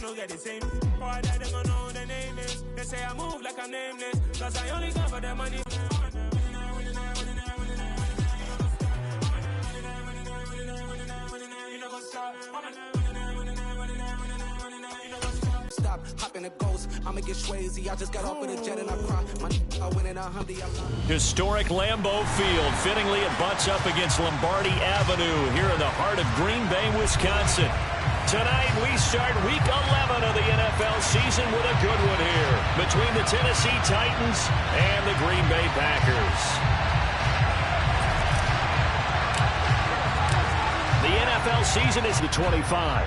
no get the same. Boy, that they gonna know the name is. They say I move like I'm nameless, cause I only go for the money. Stop, hop in a ghost. I'ma get Swayze. I just got off of the jet and I cry. I went in a Humvee. Historic Lambeau Field. Fittingly, it butts up against Lombardi Avenue here in the heart of Green Bay, Wisconsin. Tonight, we start Week 11 of the NFL season with a good one here between the Tennessee Titans and the Green Bay Packers. The NFL season is the 25.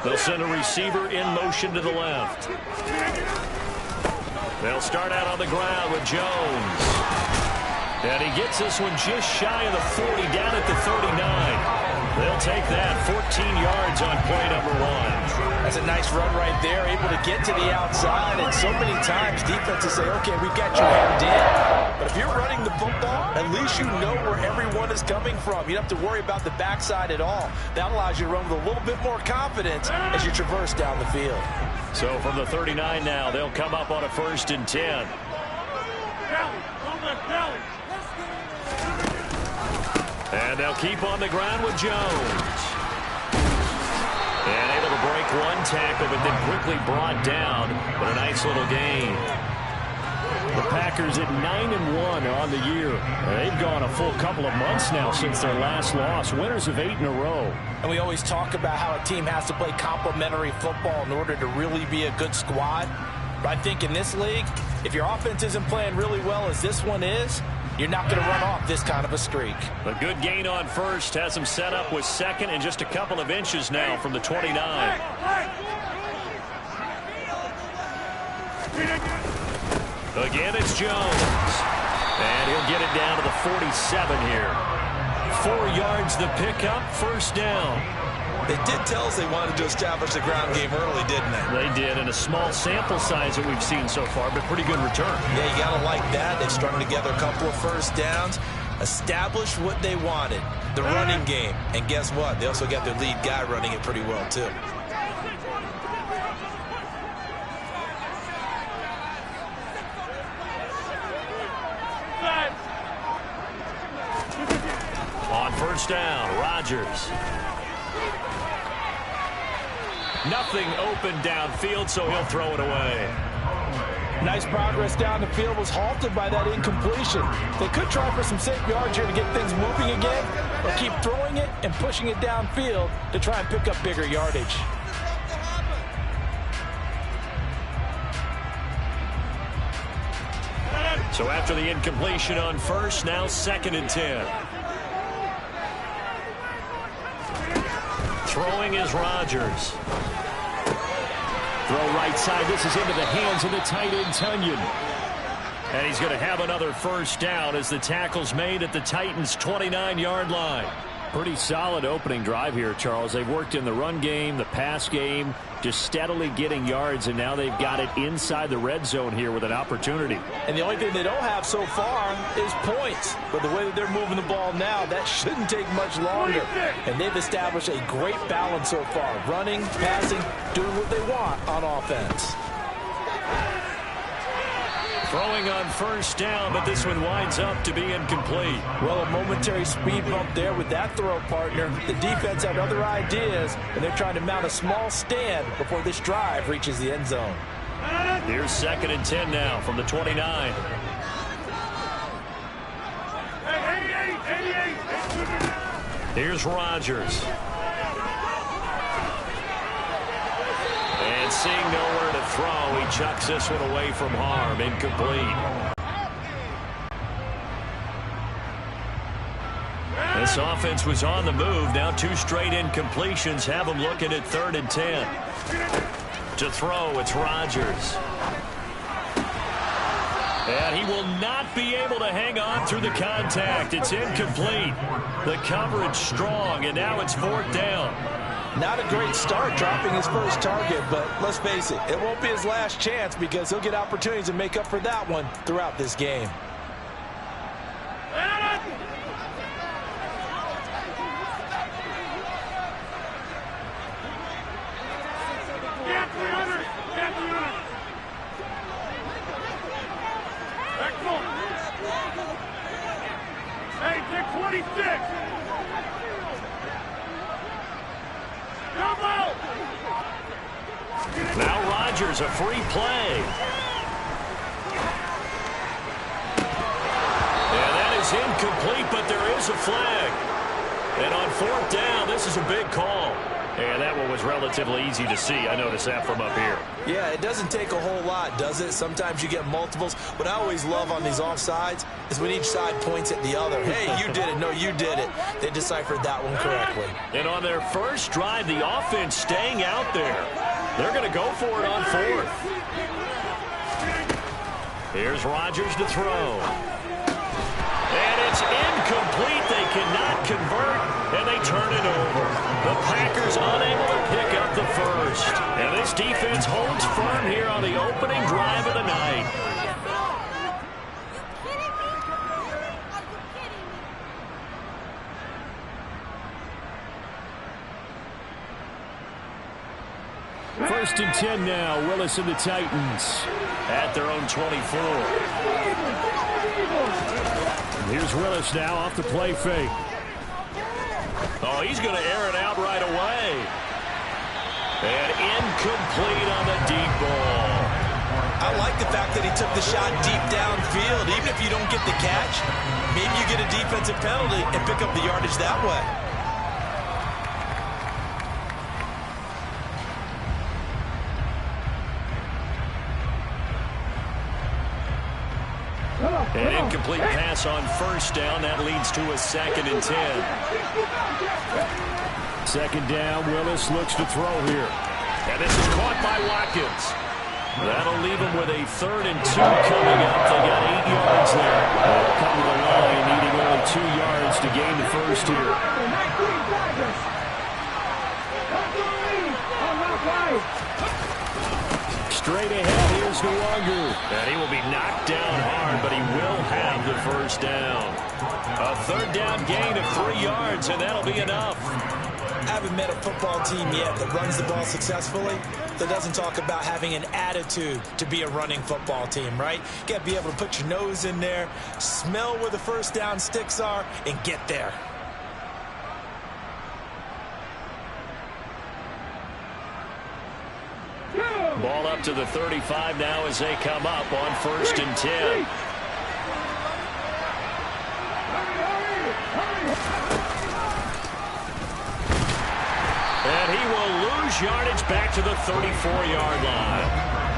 They'll send a receiver in motion to the left. They'll start out on the ground with Jones. And he gets this one just shy of the 40, down at the 39. They'll take that 14 yards on play number 1. That's a nice run right there, able to get to the outside. And so many times defenses say, okay, we've got you hemmed in. But if you're running the football, at least you know where everyone is coming from. You don't have to worry about the backside at all. That allows you to run with a little bit more confidence as you traverse down the field. So from the 39 now, they'll come up on a 1st and 10. And they'll keep on the ground with Jones. And able to break one tackle, but then quickly brought down. But a nice little gain. The Packers at 9-1 on the year. They've gone a full couple of months now since their last loss. Winners of 8 in a row. And we always talk about how a team has to play complementary football in order to really be a good squad. But I think in this league, if your offense isn't playing really well as this one is, you're not going to run off this kind of a streak. A good gain on first has him set up with second and just a couple of inches now from the 29. Again, it's Jones. And he'll get it down to the 47 here. 4 yards the pickup, 1st down. They did tell us they wanted to establish the ground game early, didn't they? They did, and a small sample size that we've seen so far, but pretty good return. Yeah, you got to like that. They've strung together a couple of first downs, established what they wanted, the running game. And guess what? They also got their lead guy running it pretty well, too. On 1st down, Rodgers. Nothing open downfield, so he'll throw it away. Nice progress down the field, was halted by that incompletion. They could try for some safe yards here to get things moving again, or keep throwing it and pushing it downfield to try and pick up bigger yardage. So after the incompletion on 1st, now 2nd and 10. Throwing is Rodgers. Throw right side. This is into the hands of the tight end, Tunyon. And he's going to have another 1st down as the tackle's made at the Titans' 29-yard line. Pretty solid opening drive here, Charles. They've worked in the run game, the pass game, just steadily getting yards, and now they've got it inside the red zone here with an opportunity. And the only thing they don't have so far is points. But the way that they're moving the ball now, that shouldn't take much longer. And they've established a great balance so far. Running, passing, doing what they want on offense. Throwing on 1st down, but this one winds up to be incomplete. Well, a momentary speed bump there with that throw, partner. The defense had other ideas, and they're trying to mount a small stand before this drive reaches the end zone. Here's 2nd and 10 now from the 29. Here's Rodgers. And seeing nowhere to throw, he chucks this one away from harm. Incomplete. This offense was on the move. Now 2 straight incompletions have them looking at 3rd and 10. To throw, it's Rodgers. And he will not be able to hang on through the contact. It's incomplete. The coverage strong, and now it's 4th down. Not a great start dropping his first target, but let's face it, it won't be his last chance because he'll get opportunities to make up for that one throughout this game. Now Rodgers, a free play. And that is incomplete, but there is a flag. And on 4th down, this is a big call. And that one was relatively easy to see. I noticed that from up here. Yeah, it doesn't take a whole lot, does it? Sometimes you get multiples. What I always love on these offsides is when each side points at the other. Hey, you did it. No, you did it. They deciphered that one correctly. And on their first drive, the offense staying out there. They're going to go for it on 4th. Here's Rodgers to throw. And it's incomplete. They cannot convert, and they turn it over. The Packers unable to pick up the first. And this defense holds firm here on the opening drive of the night. First and 10 now. Willis and the Titans at their own 24. Here's Willis now off the play fake. Oh, he's going to air it out right away. And incomplete on the deep ball. I like the fact that he took the shot deep downfield. Even if you don't get the catch, maybe you get a defensive penalty and pick up the yardage that way. An incomplete pass on first down. That leads to a 2nd and 10. 2nd down. Willis looks to throw here. And this is caught by Watkins. That'll leave him with a 3rd and 2 coming up. They got 8 yards there. They'll come to the line, needing only 2 yards to gain the first here. Straight ahead, here's Nwangu. And he will be knocked down hard, but he will have the first down. A 3rd down gain of 3 yards, and that'll be enough. I haven't met a football team yet that runs the ball successfully that doesn't talk about having an attitude to be a running football team, right? You got to be able to put your nose in there, smell where the first down sticks are, and get there. Ball up to the 35 now as they come up on 1st and 10. And he will lose yardage back to the 34-yard line.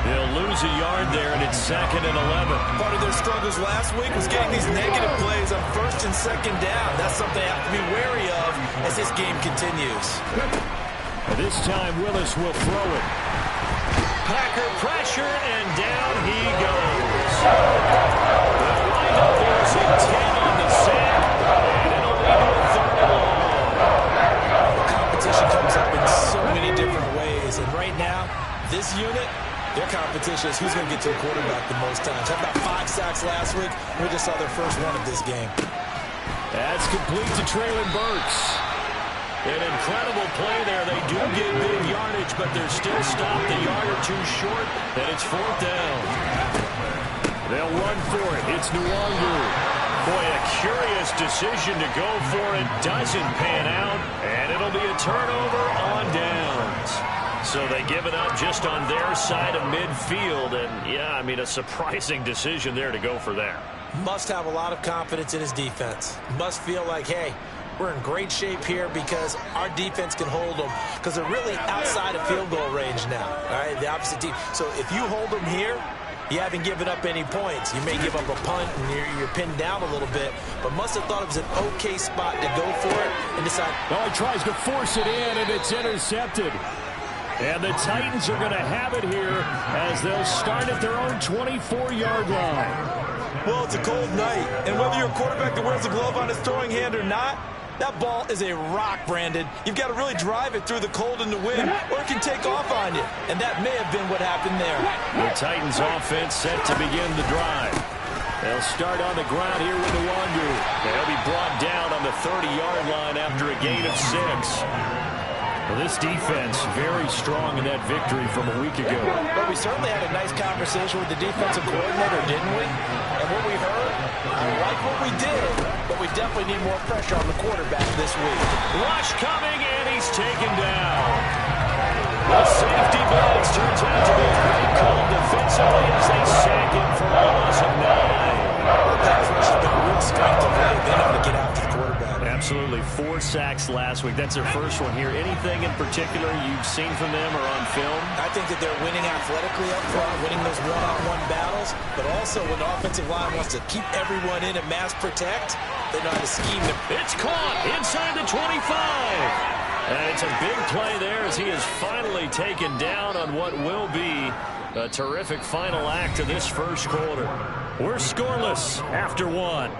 He'll lose a yard there, and it's 2nd and 11. Part of their struggles last week was getting these negative plays on 1st and 2nd down. That's something they have to be wary of as this game continues. This time, Willis will throw it. Packer pressure, and down he goes. The lineup losing 10 on the sack, and it'll lead to a 3rd and long. Competition comes up in so many different ways, and right now, this unit, their competition is who's going to get to the quarterback the most times. Had about 5 sacks last week. We just saw their first one of this game. That's complete to Traylon Burks. An incredible play there. They do get big yardage, but they're still stopped a yard or 2 short, and it's 4th down. They'll run for it. It's Nwangu. Boy, a curious decision to go for it. Doesn't pan out, and it'll be a turnover on downs. So they give it up just on their side of midfield, and, yeah, I mean, a surprising decision there to go for that. Must have a lot of confidence in his defense. Must feel like, hey, we're in great shape here because our defense can hold them because they're really outside of field goal range now, all right, the opposite team. So if you hold them here, you haven't given up any points. You may give up a punt and you're pinned down a little bit, but must have thought it was an okay spot to go for it and decide. Oh, he tries to force it in, and it's intercepted. And the Titans are going to have it here as they'll start at their own 24-yard line. Well, it's a cold night, and whether you're a quarterback that wears a glove on his throwing hand or not, that ball is a rock, Brandon. You've got to really drive it through the cold and the wind, or it can take off on you. And that may have been what happened there. The Titans offense set to begin the drive. They'll start on the ground here with the Wandu. They'll be brought down on the 30-yard line after a gain of 6. Well, this defense very strong in that victory from a week ago. But we certainly had a nice conversation with the defensive coordinator, didn't we? And what we heard, I like what we did, but we definitely need more pressure on the quarterback this week. Rush coming, and he's taken down. The safety blitz turns out to be a great call defensively as they sack him for a loss of 9. The pass rush has been a real strength of late. They know how to get after the quarterback. Absolutely. 4 sacks last week. That's their first one here. Anything in particular you've seen from them or on film? I think that they're winning athletically up front, winning those one-on-one battles, but also when the offensive line wants to keep everyone in and mass protect, they know how to scheme them. It's caught inside the 25. And it's a big play there as he is finally taken down on what will be a terrific final act of this first quarter. We're scoreless after 1.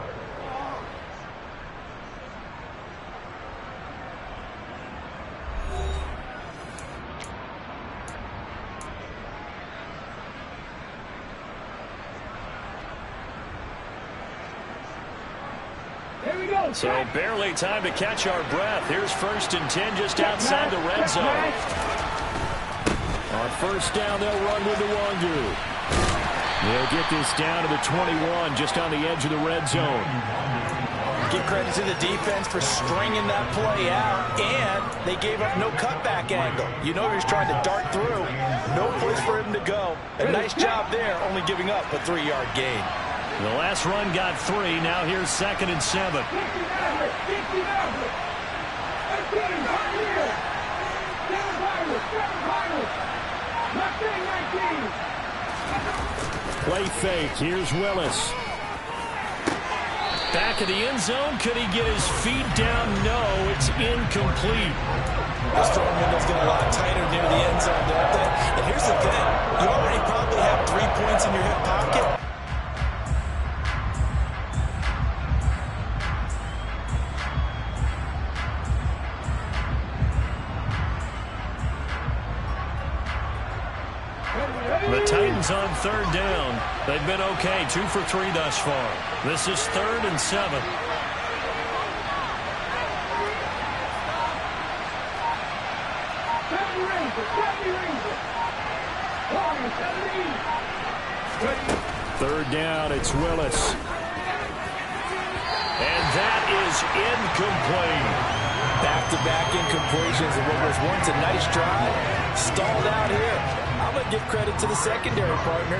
So barely time to catch our breath. Here's 1st and 10 just outside the red zone. On 1st down, they'll run with the Wandu. They'll get this down to the 21, just on the edge of the red zone. Give credit to the defense for stringing that play out, and they gave up no cutback angle. You know he was trying to dart through. No place for him to go. A nice job there, only giving up a 3-yard gain. The last run got 3. Now here's 2nd and 7. Play fake. Here's Willis. Back of the end zone. Could he get his feet down? No, it's incomplete. This throwing window's getting a lot tighter near the end zone, don't they? And here's the thing. You already probably have 3 points in your hip pocket. The Titans on 3rd down. They've been okay, 2 for 3 thus far. This is 3rd and 7. Third down, it's Willis. And that is incomplete. Back-to-back incompletions of what was once a nice drive. Stalled out here. I'm going to give credit to the secondary partner.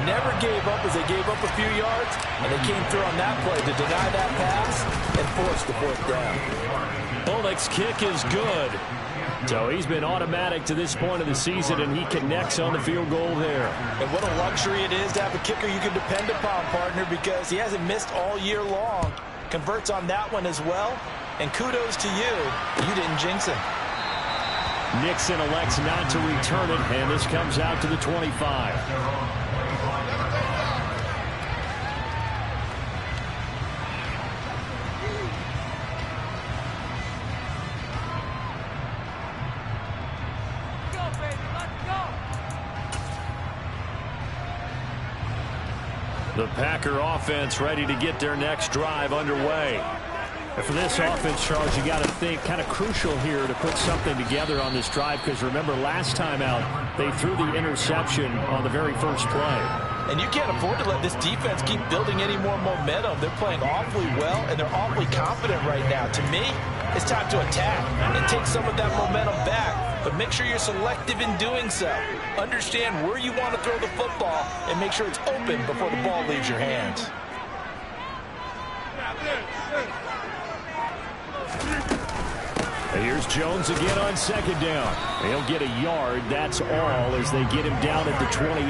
Never gave up as they gave up a few yards, and they came through on that play to deny that pass and force the 4th down. Bullock's kick is good. So he's been automatic to this point of the season, and he connects on the field goal there. And what a luxury it is to have a kicker you can depend upon, partner, because he hasn't missed all year long. Converts on that one as well. And kudos to you. You didn't jinx him. Nixon elects not to return it, and this comes out to the 25. The Packer offense ready to get their next drive underway. And for this offense, Charles, you got to think kind of crucial here to put something together on this drive, because remember last time out they threw the interception on the very first play. And you can't afford to let this defense keep building any more momentum. They're playing awfully well, and they're awfully confident right now. To me, it's time to attack and take some of that momentum back. But make sure you're selective in doing so. Understand where you want to throw the football and make sure it's open before the ball leaves your hands. Here's Jones again on 2nd down. He'll get a yard. That's all as they get him down at the 28.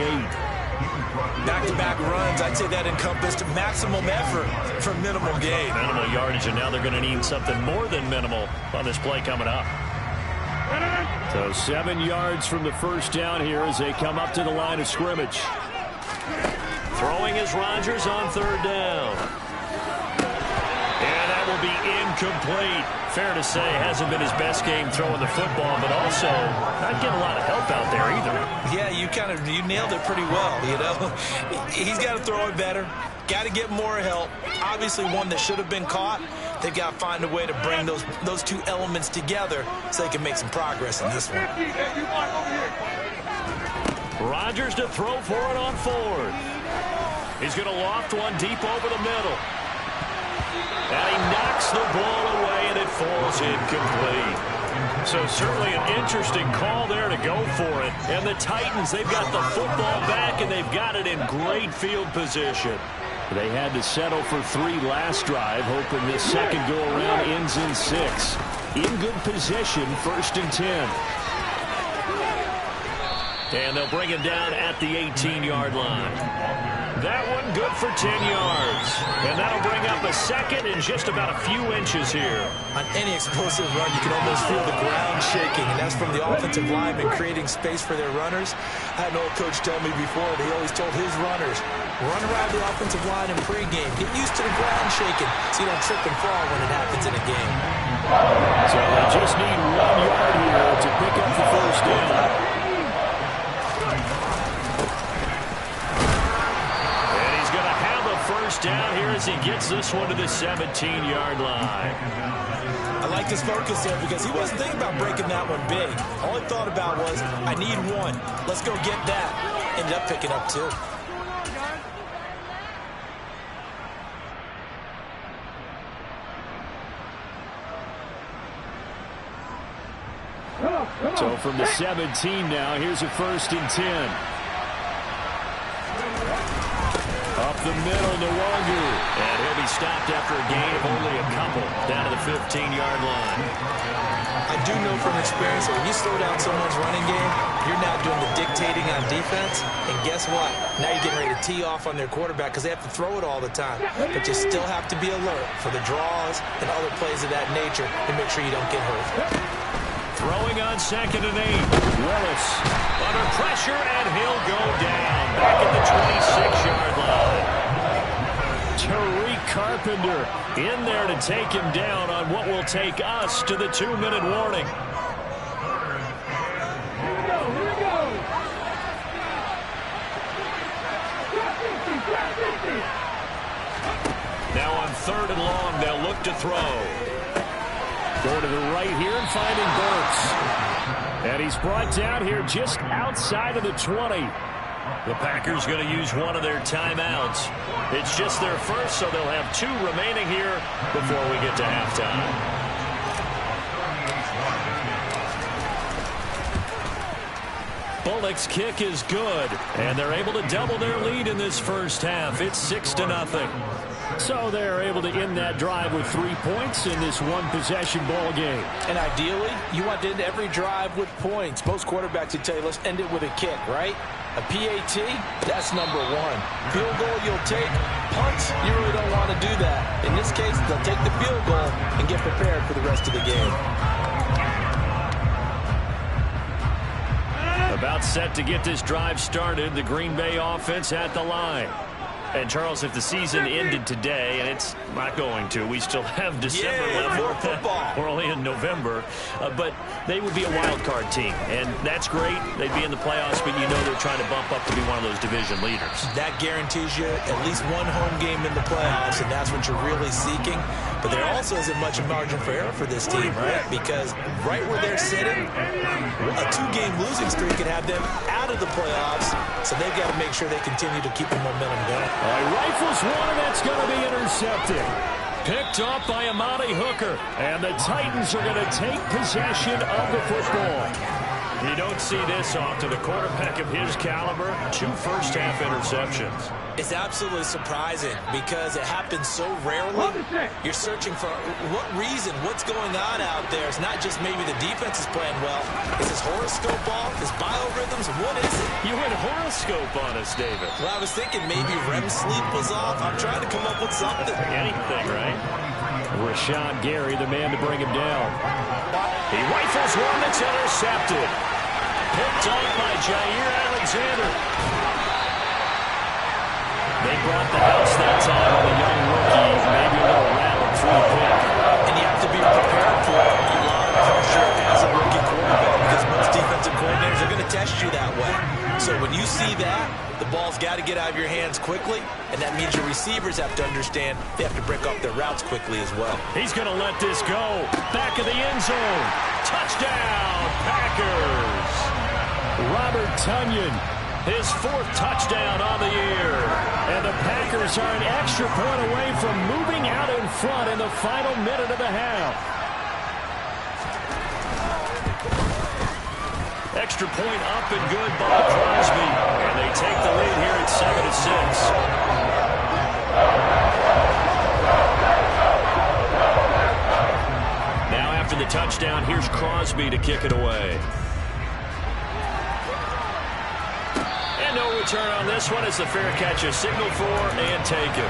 Back-to-back runs, I'd say that encompassed maximum effort for minimal gain. Minimal yardage, and now they're going to need something more than minimal on this play coming up. So 7 yards from the first down here as they come up to the line of scrimmage. Throwing is Rodgers on third down. And that will be incomplete. Fair to say, hasn't been his best game throwing the football, but also not getting a lot of help out there either. Yeah, you nailed it pretty well, you know. He's got to throw it better. Got to get more help. Obviously one that should have been caught. They've got to find a way to bring those two elements together so they can make some progress in this one. Rodgers to throw for it on fourth. He's going to loft one deep over the middle. And he knocks the ball away, and it falls incomplete. So certainly an interesting call there to go for it. And the Titans, they've got the football back, and they've got it in great field position. They had to settle for 3 last drive, hoping this second go-around ends in 6. In good position, 1st and 10. And they'll bring him down at the 18-yard line. That one good for 10 yards. And that'll bring up a second in just about a few inches here. On any explosive run, you can almost feel the ground shaking, and that's from the offensive linemen creating space for their runners. I had an old coach tell me before that he always told his runners, run around the offensive line in pregame. Get used to the ground shaking so you don't trip and fall when it happens in a game. So they just need 1 yard here to pick up the first down. First down here as he gets this one to the 17-yard line. I like his focus there because he wasn't thinking about breaking that one big. All he thought about was, I need 1. Let's go get that. Ended up picking up 2. So from the 17 now, here's a 1st and 10. Up the middle, Nwangu. And he'll be stopped after a gain of only a couple down to the 15-yard line. I do know from experience that when you slow down someone's running game, you're now doing the dictating on defense. And guess what? Now you're getting ready to tee off on their quarterback because they have to throw it all the time. But you still have to be alert for the draws and other plays of that nature to make sure you don't get hurt. Throwing on 2nd and 8. Willis under pressure, and he'll go down back at the 26-yard line. Tariq Carpenter in there to take him down on what will take us to the 2-minute warning. Now on 3rd and long, they'll look to throw. Going to the right here and finding Burks. And he's brought down here just outside of the 20. The Packers going to use one of their timeouts. It's just their first, so they'll have 2 remaining here before we get to halftime. Bullock's kick is good, and they're able to double their lead in this first half. It's 6-0. So they're able to end that drive with 3 points in this one-possession ball game. And ideally, you want to end every drive with points. Most quarterbacks would tell you, let's end it with a kick, right? A PAT, that's number 1. Field goal you'll take. Punts, you really don't want to do that. In this case, they'll take the field goal and get prepared for the rest of the game. About set to get this drive started, the Green Bay offense at the line. And, Charles, if the season ended today, and it's not going to, we still have December left. More football. We're only in November. But they would be a wild card team, and that's great. They'd be in the playoffs, but you know they're trying to bump up to be one of those division leaders. That guarantees you at least 1 home game in the playoffs, and that's what you're really seeking. But there also isn't much margin for error for this team, right? Because right where they're sitting, a 2-game losing streak could have them out of the playoffs, so they've got to make sure they continue to keep the momentum going. Rifles one, and that's going to be intercepted. Picked off by Amani Hooker. And the Titans are going to take possession of the football. You don't see this often. A quarterback of his caliber, 2 first-half interceptions. It's absolutely surprising because it happens so rarely. You're searching for what reason, what's going on out there. It's not just maybe the defense is playing well. Is his horoscope off? His biorhythms? What is it? You went horoscope on us, David. Well, I was thinking maybe REM sleep was off. I'm trying to come up with something. Anything, right? Rashawn Gary, the man to bring him down. He rifles one that's intercepted. Picked off by Jair Alexander. They brought the house that time on the young rookie. Maybe a little rattle-free pick. And you have to be prepared for a lot of pressure as a rookie quarterback because most defensive coordinators are going to test you that way. So when you see that, the ball's got to get out of your hands quickly, and that means your receivers have to understand they have to break off their routes quickly as well. He's going to let this go. Back of the end zone. Touchdown, Packers. Robert Tonyan, his 4th touchdown on the year. And the Packers are an extra point away from moving out in front in the final minute of the half. Extra point up and good by Crosby. And they take the lead here at 7-6. Now after the touchdown, here's Crosby to kick it away. And no return on this one as the fair catch is signaled for and taken.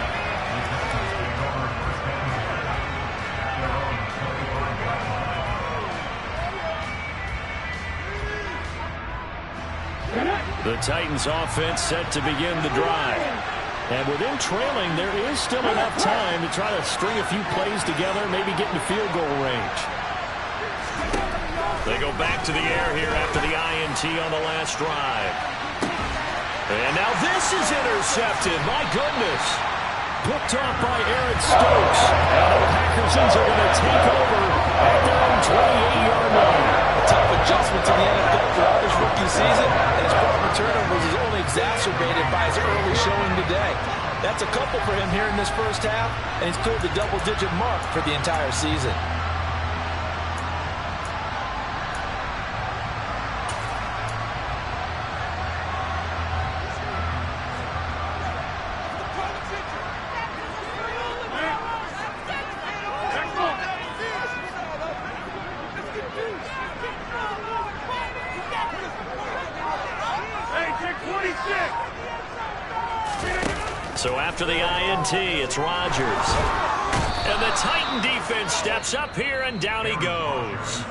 The Titans offense set to begin the drive. And with them trailing, there is still enough time to try to string a few plays together, maybe get into field goal range. They go back to the air here after the INT on the last drive. And now this is intercepted. My goodness. Picked off by Aaron Stokes. And the Packersons are going to take over at their own 28-yard line. A tough adjustment to the NFL throughout his rookie season, and his problem with turnovers is only exacerbated by his early showing today. That's a couple for him here in this first half, and he's cleared the double-digit mark for the entire season. So after the INT, it's Rodgers. And the Titan defense steps up here, and down he goes.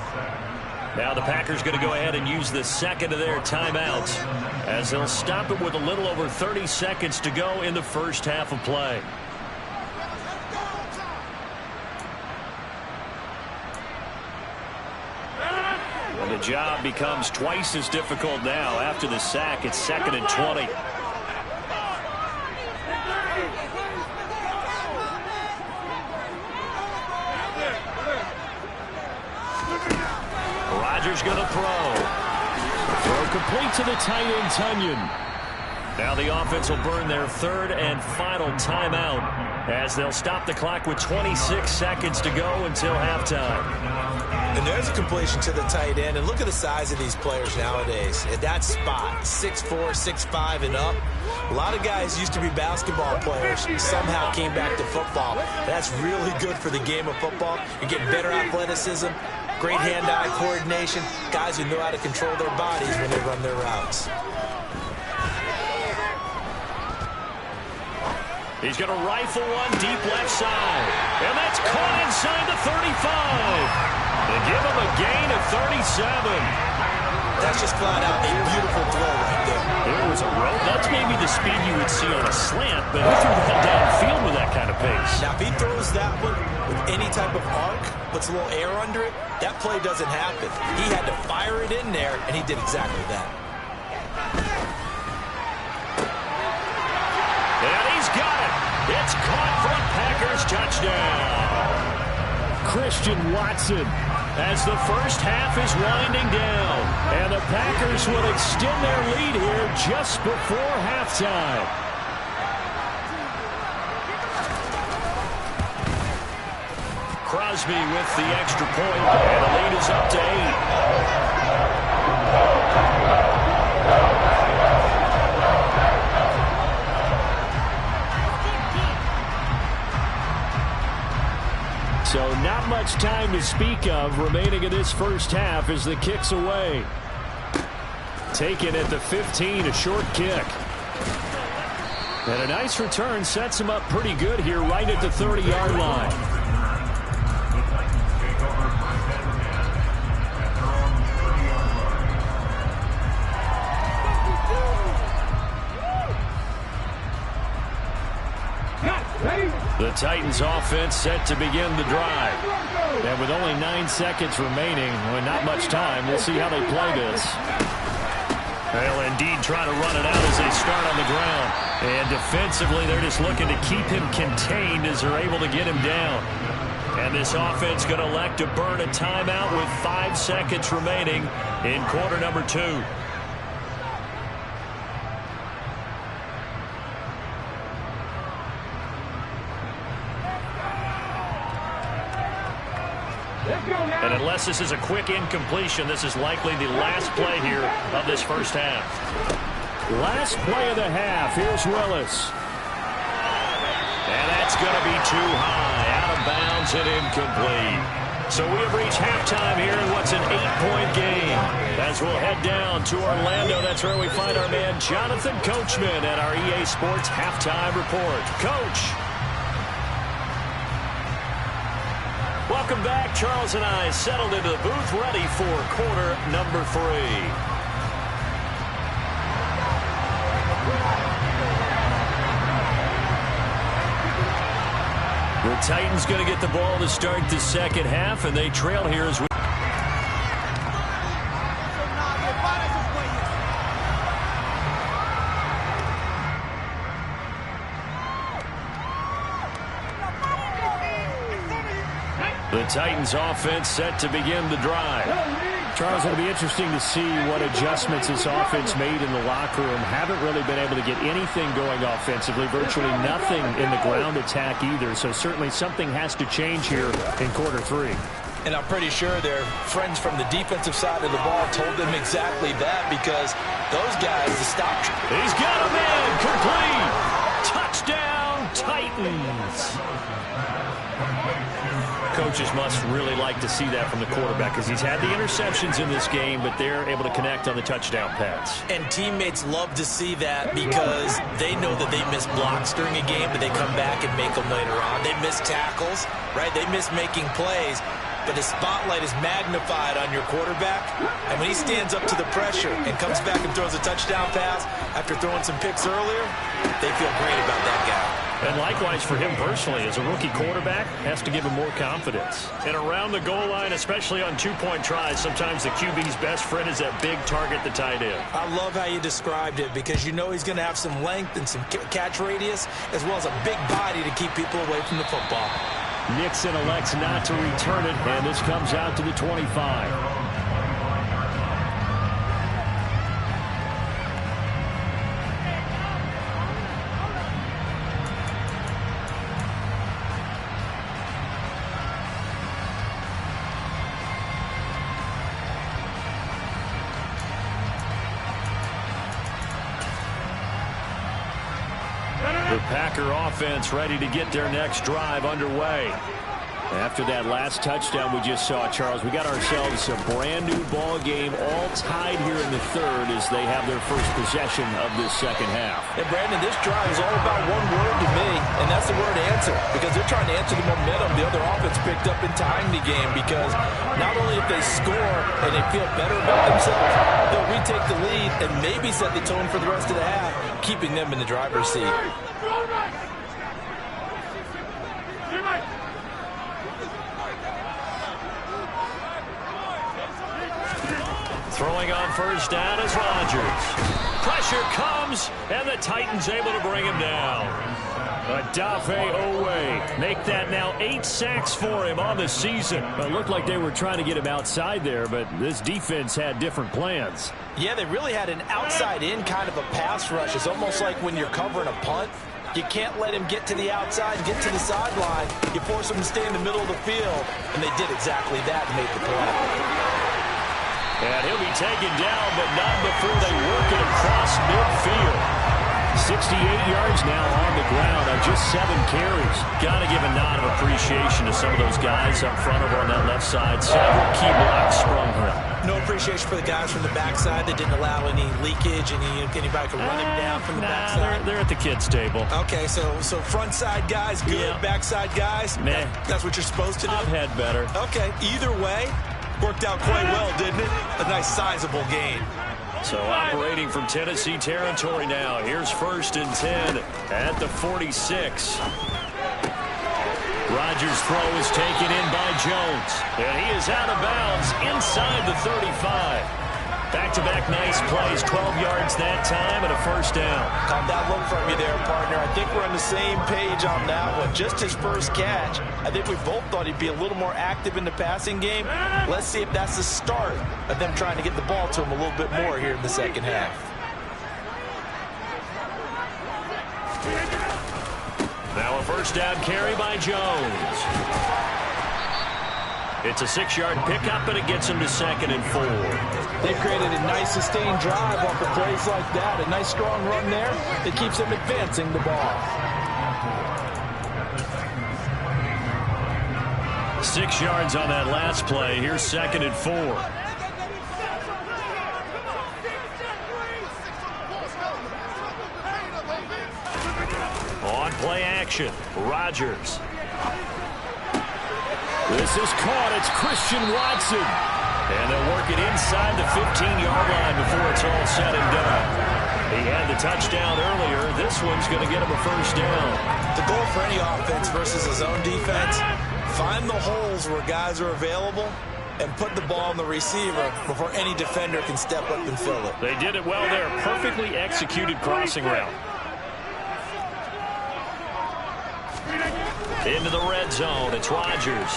Now the Packers going to go ahead and use the second of their timeouts as they'll stop it with a little over 30 seconds to go in the first half of play. And the job becomes twice as difficult now. After the sack, it's 2nd and 20. Rodgers going to throw. Throw complete to the tight end, Tonyan. Now the offense will burn their 3rd and final timeout as they'll stop the clock with 26 seconds to go until halftime. And there's a completion to the tight end. And look at the size of these players nowadays. At that spot, 6'4", 6'5", and up. A lot of guys used to be basketball players, somehow came back to football. That's really good for the game of football. You're getting better athleticism, great hand-eye coordination, guys who know how to control their bodies when they run their routes. He's going to rifle one deep left side. And that's caught inside the 35. They give him a gain of 37. That's just flat out a beautiful throw right there. It was a rope. That's maybe the speed you would see on a slant, but he threw that downfield with that kind of pace. Now, if he throws that one with any type of arc, puts a little air under it, that play doesn't happen. He had to fire it in there, and he did exactly that. And he's got it. It's caught for a Packers touchdown. Christian Watson as the first half is winding down. And the Packers will extend their lead here just before halftime. Crosby with the extra point, and the lead is up to 8. So not much time to speak of remaining in this first half as the kick's away. Taken at the 15, a short kick. And a nice return sets him up pretty good here right at the 30-yard line. Titans offense set to begin the drive. And with only 9 seconds remaining, well, not much time, we'll see how they play this. They'll indeed try to run it out as they start on the ground. And defensively, they're just looking to keep him contained as they're able to get him down. And this offense going to elect to burn a timeout with 5 seconds remaining in quarter number 2. And unless this is a quick incompletion, this is likely the last play here of this first half. Last play of the half. Here's Willis. And that's going to be too high. Out of bounds and incomplete. So we have reached halftime here in what's an 8-point game. As we'll head down to Orlando, that's where we find our man Jonathan Coachman at our EA Sports Halftime Report. Coach. Welcome back. Charles and I settled into the booth, ready for quarter number 3. The Titans going to get the ball to start the second half, and they trail here as we... The Titans offense set to begin the drive. Charles, it'll be interesting to see what adjustments this offense made in the locker room. Haven't really been able to get anything going offensively, virtually nothing in the ground attack either. So certainly something has to change here in quarter 3. And I'm pretty sure their friends from the defensive side of the ball told them exactly that, because those guys, the stop. He's got a man complete. Touchdown, Titans. Coaches must really like to see that from the quarterback, because he's had the interceptions in this game, but they're able to connect on the touchdown pass. And teammates love to see that, because they know that they miss blocks during a game, but they come back and make them later on. They miss tackles, right? They miss making plays, but the spotlight is magnified on your quarterback. And when he stands up to the pressure and comes back and throws a touchdown pass after throwing some picks earlier, they feel great about that guy. And likewise for him personally, as a rookie quarterback, has to give him more confidence. And around the goal line, especially on 2-point tries, sometimes the QB's best friend is that big target, the tight end. I love how you described it, because you know he's going to have some length and some catch radius, as well as a big body to keep people away from the football. Nixon elects not to return it, and this comes out to the 25. The Packer offense ready to get their next drive underway. After that last touchdown we just saw, Charles, we got ourselves a brand new ball game, all tied here in the third as they have their first possession of this second half. And Brandon, this drive is all about one word to me, and that's the word answer, because they're trying to answer the momentum the other offense picked up in tying the game, because not only if they score and they feel better about themselves, they'll retake the lead and maybe set the tone for the rest of the half, keeping them in the driver's seat. Throwing on first down is Rodgers. Pressure comes, and the Titans able to bring him down. Odafe Owe make that now 8 sacks for him on the season. It looked like they were trying to get him outside there, but this defense had different plans. Yeah, they really had an outside-in kind of a pass rush. It's almost like when you're covering a punt. You can't let him get to the outside and get to the sideline. You force him to stay in the middle of the field, and they did exactly that and made the play. And he'll be taken down, but not before they work it across midfield. 68 yards now on the ground on just 7 carries. Got to give a nod of appreciation to some of those guys up front over on that left side. Several key blocks sprung here. No appreciation for the guys from the backside. They didn't allow any leakage, anybody could run him down from the backside. They're at the kids' table. Okay, so front side guys, good. Yeah. Backside guys, meh. That's what you're supposed to do? I've had better. Okay, either way, worked out quite well, didn't it? A nice sizable gain. So operating from Tennessee territory now. Here's 1st and 10 at the 46. Rodgers' throw is taken in by Jones. And he is out of bounds inside the 35. Back-to-back nice plays, 12 yards that time and a first down. Caught that look from you there, partner. I think we're on the same page on that one. Just his first catch. I think we both thought he'd be a little more active in the passing game. Let's see if that's the start of them trying to get the ball to him a little bit more here in the second half. Now a first down carry by Jones. It's a 6-yard pickup, and it gets him to 2nd and 4. They've created a nice sustained drive off of plays like that. A nice strong run there that keeps them advancing the ball. 6 yards on that last play. Here's 2nd and 4. On play action, Rodgers. This is caught. It's Christian Watson. And they'll work it inside the 15-yard line before it's all said and done. He had the touchdown earlier. This one's going to get him a first down. The goal for any offense versus his own defense, find the holes where guys are available and put the ball on the receiver before any defender can step up and fill it. They did it well there. Perfectly executed crossing route. Into the red zone. It's Rodgers.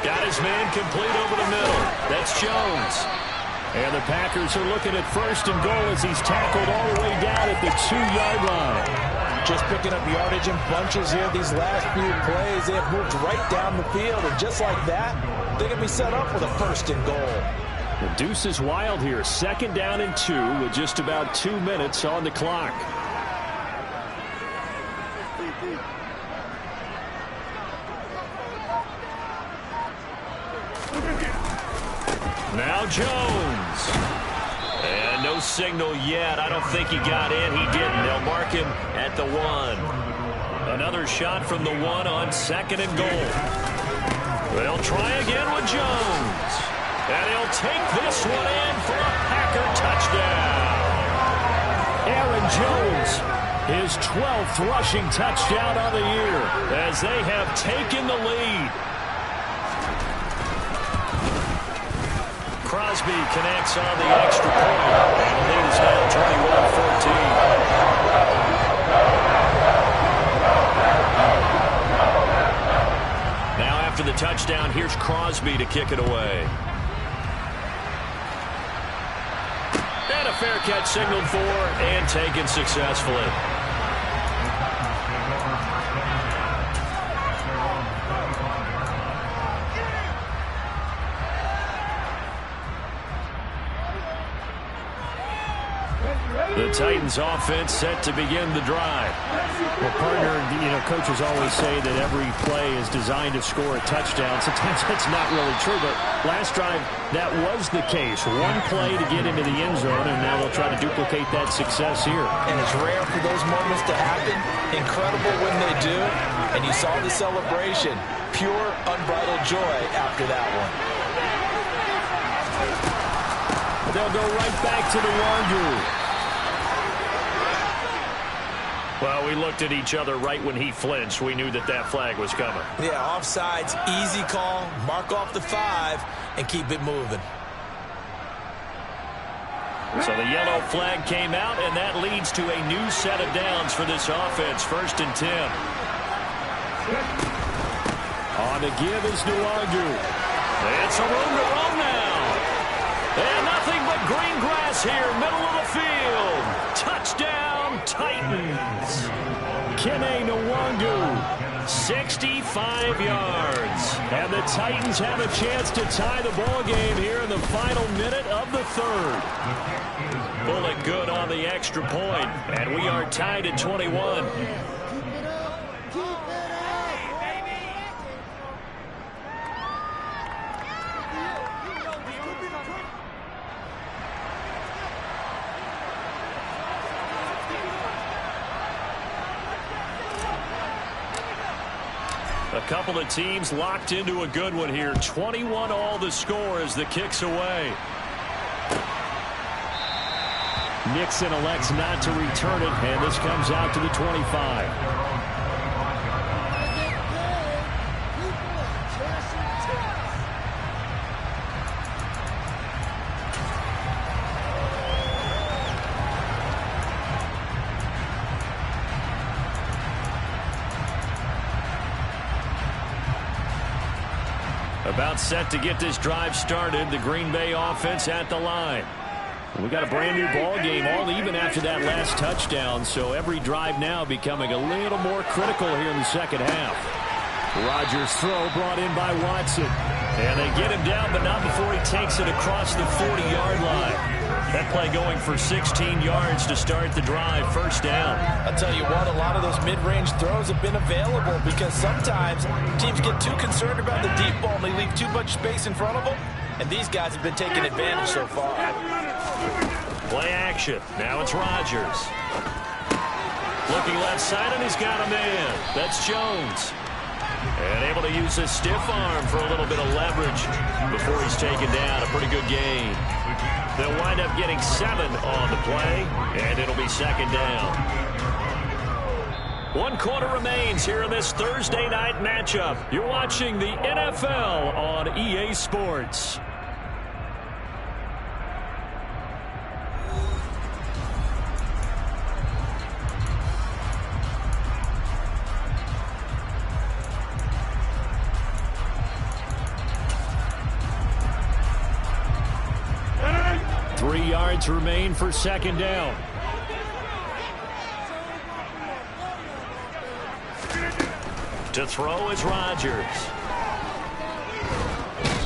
Got his man complete over the middle. That's Jones. And the Packers are looking at 1st and goal as he's tackled all the way down at the 2-yard line. Just picking up yardage in bunches here these last few plays. They have moved right down the field, and just like that, they can be set up with a 1st and goal. The deuce is wild here. 2nd down and 2 with just about 2 minutes on the clock. Now Jones. And no signal yet. I don't think he got in. He didn't. They'll mark him at the 1. Another shot from the 1 on 2nd and goal. They'll try again with Jones. And he'll take this one in for a Packer touchdown. Aaron Jones, his 12th rushing touchdown of the year as they have taken the lead. Crosby connects on the extra point. And the lead is now 21-14. Now after the touchdown, here's Crosby to kick it away. And a fair catch signaled for and taken successfully. The Titans offense set to begin the drive. Well, partner, coaches always say that every play is designed to score a touchdown. Sometimes that's not really true, but last drive, that was the case. One play to get into the end zone, and now they'll try to duplicate that success here. And it's rare for those moments to happen. Incredible when they do. And you saw the celebration. Pure, unbridled joy after that one. They'll go right back to the Wanderer. Well, we looked at each other right when he flinched. We knew that that flag was coming. Yeah, offsides, easy call, mark off the 5, and keep it moving. So the yellow flag came out, and that leads to a new set of downs for this offense. 1st and 10. On the give is Nwangu. It's a room to roam now. And nothing but green grass here, middle of the field. Touchdown, Titans. Kene Nwangu, 65 yards. And the Titans have a chance to tie the ball game here in the final minute of the 3rd. Bullet good on the extra point, and we are tied at 21. A couple of teams locked into a good one here. 21 all the score as the kick's away. Nixon elects not to return it, and this comes out to the 25. About set to get this drive started. The Green Bay offense at the line. We got a brand new ball game, all even after that last touchdown. So every drive now becoming a little more critical here in the second half. Rodgers' throw brought in by Watson. And they get him down, but not before he takes it across the 40-yard line. That play going for 16 yards to start the drive. First down. I'll tell you what, a lot of those mid-range throws have been available because sometimes teams get too concerned about the deep ball and they leave too much space in front of them. And these guys have been taking advantage so far. Play action. Now it's Rodgers. Looking left side, and he's got a man. That's Jones. And able to use his stiff arm for a little bit of leverage before he's taken down. A pretty good gain. They'll wind up getting 7 on the play, and it'll be second down. 1 quarter remains here in this Thursday night matchup. You're watching the NFL on EA Sports. Remain for second down. To throw is Rodgers.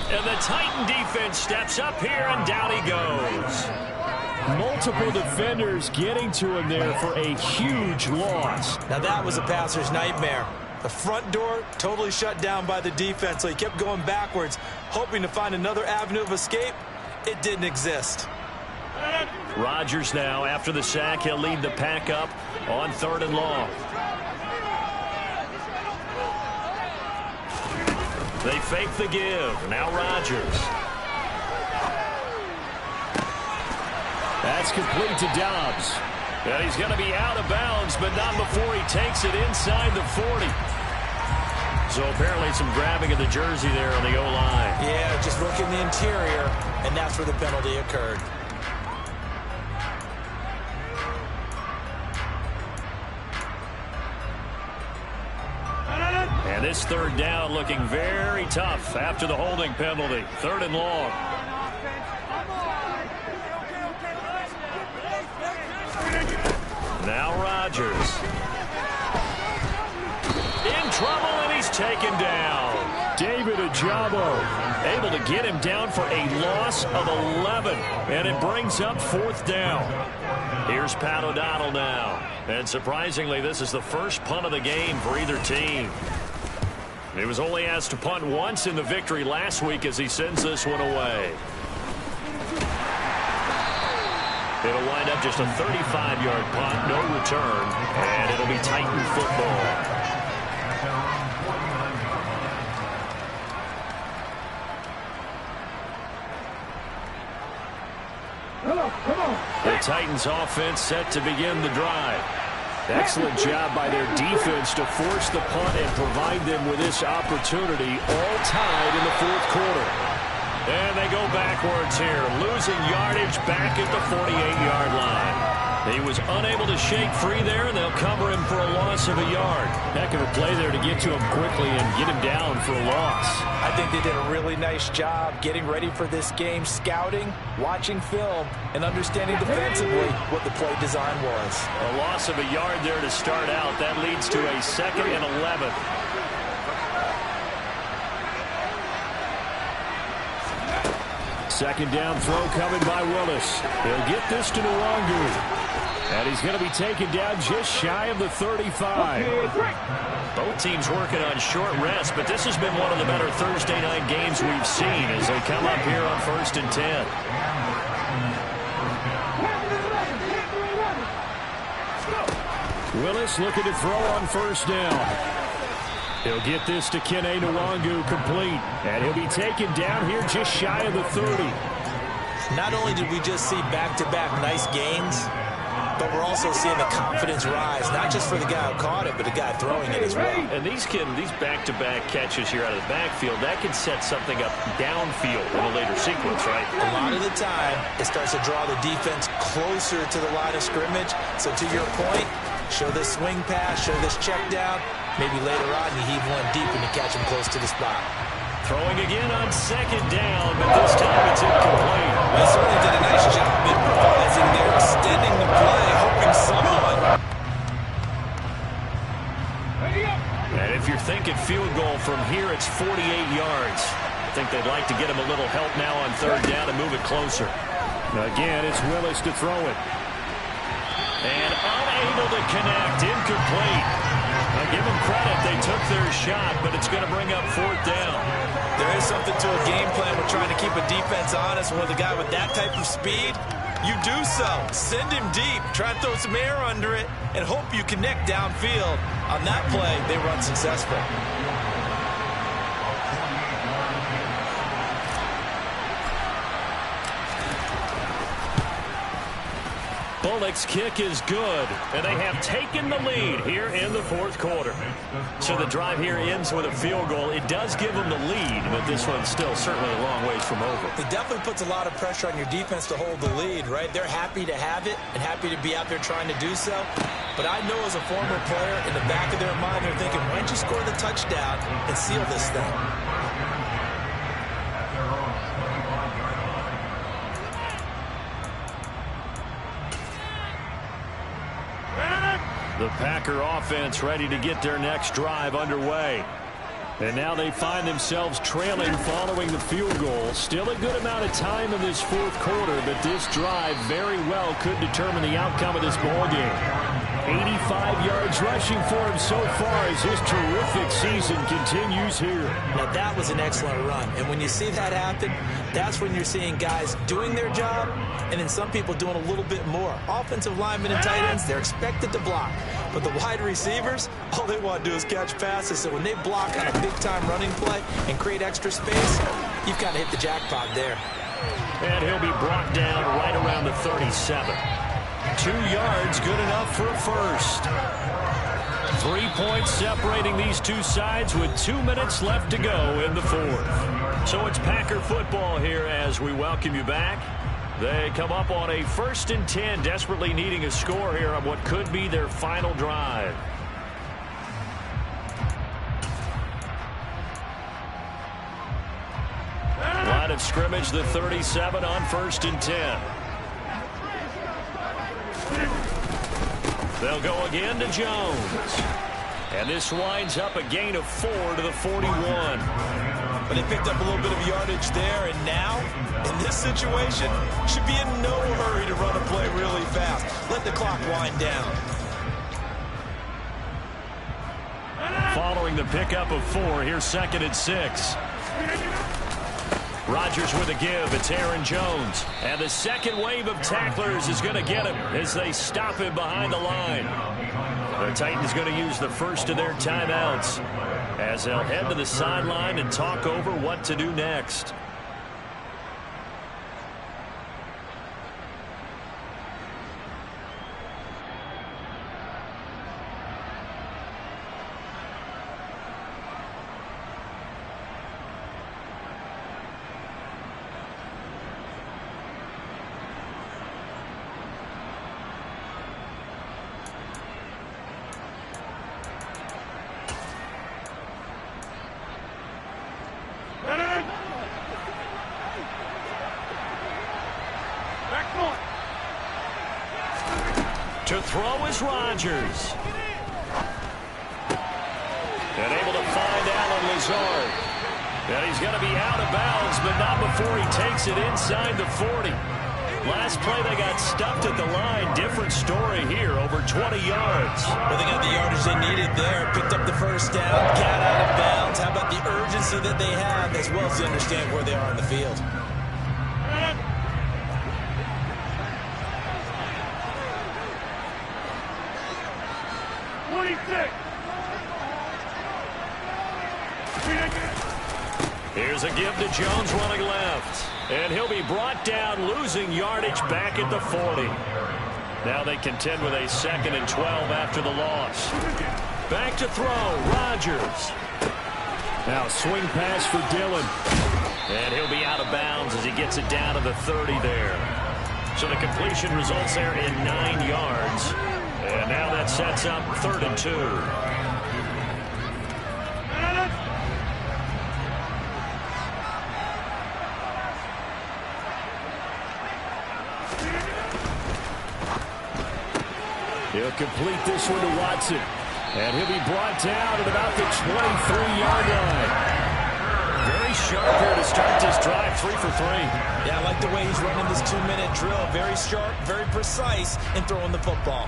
And the Titan defense steps up here, and down he goes. Multiple defenders getting to him there for a huge loss. Now that was a passer's nightmare. The front door totally shut down by the defense, so he kept going backwards, hoping to find another avenue of escape. It didn't exist. Rodgers now, after the sack, he'll lead the pack up on 3rd and long. They fake the give. Now Rodgers. That's complete to Dobbs. And he's going to be out of bounds, but not before he takes it inside the 40. So apparently some grabbing of the jersey there on the O-line. Yeah, just look in the interior, and that's where the penalty occurred. And this 3rd down looking very tough after the holding penalty. 3rd and long. Now Rodgers. In trouble, and he's taken down. David Ojabo able to get him down for a loss of 11. And it brings up 4th down. Here's Pat O'Donnell now. And surprisingly, this is the first punt of the game for either team. He was only asked to punt once in the victory last week as he sends this one away. It'll wind up just a 35-yard punt, no return, and it'll be Titan football. The Titans offense set to begin the drive. Excellent job by their defense to force the punt and provide them with this opportunity, all tied in the 4th quarter. And they go backwards here, losing yardage back at the 48-yard line. He was unable to shake free there, and they'll cover him for a loss of a yard. Heck of a play there to get to him quickly and get him down for a loss. I think they did a really nice job getting ready for this game, scouting, watching film, and understanding defensively what the play design was. A loss of a yard there to start out. That leads to a 2nd and 11. Second down throw coming by Willis. He'll get this to Nwangu. And he's going to be taken down just shy of the 35. Both teams working on short rest, but this has been one of the better Thursday night games we've seen as they come up here on 1st and 10. Willis looking to throw on 1st down. He'll get this to Kene Nwangu complete, and he'll be taken down here just shy of the 30. Not only did we just see back-to-back nice gains, but we're also seeing the confidence rise, not just for the guy who caught it, but the guy throwing it as well. And these back-to-back catches here out of the backfield, that can set something up downfield in a later sequence, right? A lot of the time, it starts to draw the defense closer to the line of scrimmage. So to your point, show this swing pass, show this check down. Maybe later on you heave one deep and you catch him close to the spot. Throwing again on second down, but this time it's incomplete. They certainly did a nice job improvising there, extending the play, hoping someone. And if you're thinking field goal from here, it's 48 yards. I think they'd like to get him a little help now on third down and move it closer. Again, it's Willis to throw it. And unable to connect, incomplete. Now give them credit, they took their shot, but it's going to bring up fourth down. There is something to a game plan. We're trying to keep a defense honest. With a guy with that type of speed, you do so. Send him deep, try to throw some air under it, and hope you connect downfield. On that play, they were unsuccessful. Bullock's kick is good, and they have taken the lead here in the fourth quarter. So the drive here ends with a field goal. It does give them the lead, but this one's still certainly a long ways from over. It definitely puts a lot of pressure on your defense to hold the lead, right? They're happy to have it and happy to be out there trying to do so. But I know as a former player, in the back of their mind, they're thinking, why don't you score the touchdown and seal this thing? The Packer offense ready to get their next drive underway. And now they find themselves trailing following the field goal. Still a good amount of time in this fourth quarter, but this drive very well could determine the outcome of this ballgame. 85 yards rushing for him so far as his terrific season continues here. Now that was an excellent run, and when you see that happen, that's when you're seeing guys doing their job and then some people doing a little bit more. Offensive linemen and tight ends, they're expected to block, but the wide receivers, all they want to do is catch passes. So when they block on a big-time running play and create extra space, you've got to hit the jackpot there. And he'll be brought down right around the 37. 2 yards, good enough for a first. 3 points separating these two sides with 2 minutes left to go in the fourth. So it's Packer football here as we welcome you back. They come up on a 1st and 10, desperately needing a score here on what could be their final drive. Line of scrimmage, the 37 on 1st and 10. They'll go again to Jones. And this winds up a gain of 4 to the 41. But they picked up a little bit of yardage there, and now, in this situation, should be in no hurry to run a play really fast. Let the clock wind down. Following the pickup of 4, here's 2nd and 6. Rodgers with a give. It's Aaron Jones. And the second wave of tacklers is going to get him as they stop him behind the line. The Titans going to use the first of their timeouts as they'll head to the sideline and talk over what to do next. To throw is Rodgers. And able to find Allen Lazard. And he's going to be out of bounds, but not before he takes it inside the 40. Last play they got stuffed at the line. Different story here, over 20 yards. Well, they got the yardage they needed there. Picked up the first down, got out of bounds. How about the urgency that they have, as well as they understand where they are in the field? Here's a give to Jones running left. And he'll be brought down, losing yardage back at the 40. Now they contend with a 2nd and 12 after the loss. Back to throw, Rodgers. Now swing pass for Dillon. And he'll be out of bounds as he gets it down to the 30 there. So the completion results there in 9 yards. And now that sets up 3rd and 2. He'll complete this one to Watson. And he'll be brought down at about the 23-yard line. Very sharp here to start this drive, 3 for 3. Yeah, I like the way he's running this 2-minute drill. Very sharp, very precise in throwing the football.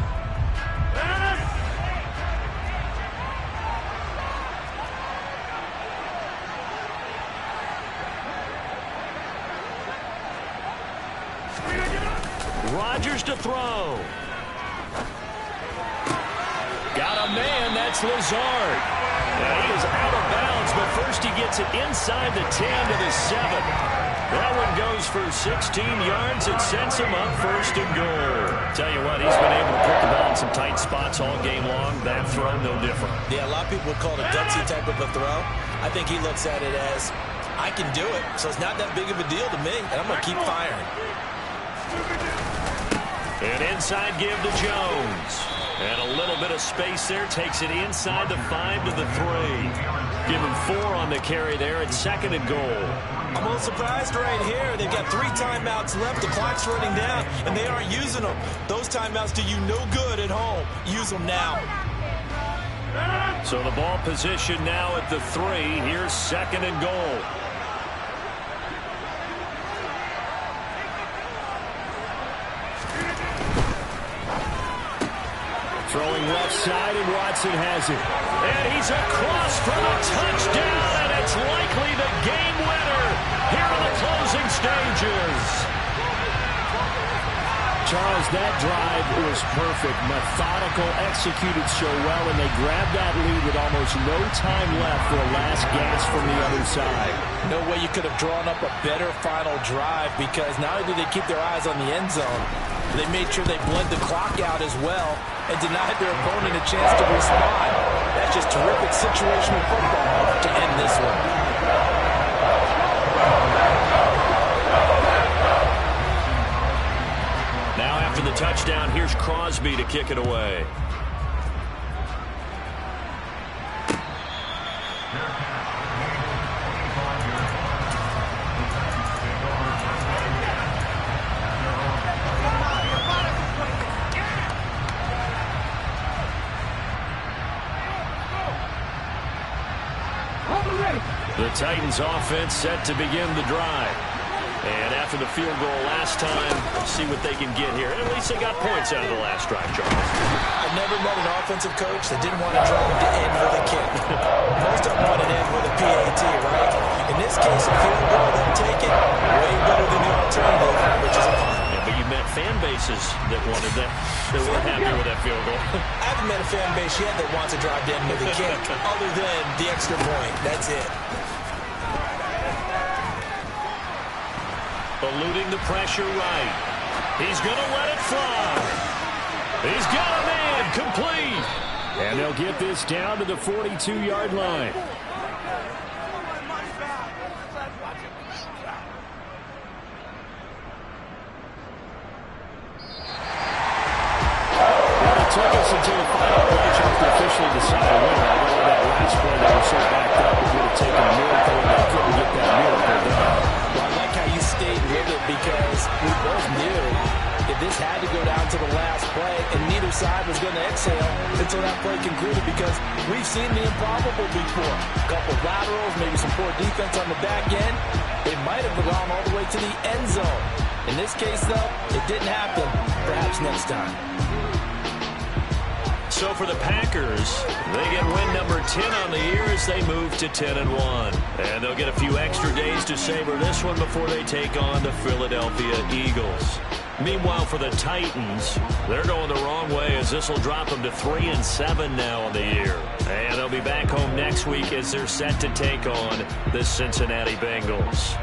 Rodgers to throw. Got a man, that's Lazard. And he is out of bounds, but first he gets it inside the 10 to the 7. That one goes for 16 yards. It sends him up 1st and goal. Tell you what, he's been able to put the ball in some tight spots all game long. That throw, no different. Yeah, a lot of people would call it a gutsy type of a throw. I think he looks at it as, I can do it, so it's not that big of a deal to me, and I'm going to keep firing. An inside give to Jones. And a little bit of space there. Takes it inside the 5 to the 3. Give him 4 on the carry there. It's 2nd and goal. I'm a little surprised right here. They've got 3 timeouts left. The clock's running down, and they aren't using them. Those timeouts do you no good at home. Use them now. So the ball position now at the 3. Here's 2nd and goal. Throwing left side, and Watson has it. And he's across for the touchdown, and it's likely the game winner here in the closing stages. Charles, that drive was perfect. Methodical, executed so well, and they grabbed that lead with almost no time left for a last gasp from the other side. No way you could have drawn up a better final drive, because not only did they keep their eyes on the end zone, they made sure they bled the clock out as well and denied their opponent a chance to respond. That's just terrific situational football to end this one. Now after the touchdown, here's Crosby to kick it away. The Titans offense set to begin the drive. And after the field goal last time, see what they can get here. At least they got points out of the last drive, Charles. I've never met an offensive coach that didn't want to drive to end with a kick. Most of them want to end with a PAT, right? In this case, a field goal, they'll take it. Way better than the alternative, which is a punt. Yeah, but you met fan bases that wanted that. They weren't happy with that field goal. I haven't met a fan base yet that wants to drive to end with a kick, other than the extra point. That's it. Eluding the pressure right. He's going to let it fly. He's got a man complete. And they'll get this down to the 42-yard line. Well, it took us until the final play to officially decide a winner. I know that last play they were so backed up, it would have taken a miracle, and they couldn't get that miracle done. Stayed with it, because we both knew that this had to go down to the last play, and neither side was going to exhale until that play concluded, because we've seen the improbable before. A couple of laterals, maybe some poor defense on the back end. They might have gone all the way to the end zone. In this case, though, it didn't happen. Perhaps next time. So for the Packers, they get win number 10 on the year as they move to 10-1. And they'll get a few extra days to savor this one before they take on the Philadelphia Eagles. Meanwhile, for the Titans, they're going the wrong way, as this will drop them to 3-7 now on the year. And they'll be back home next week as they're set to take on the Cincinnati Bengals.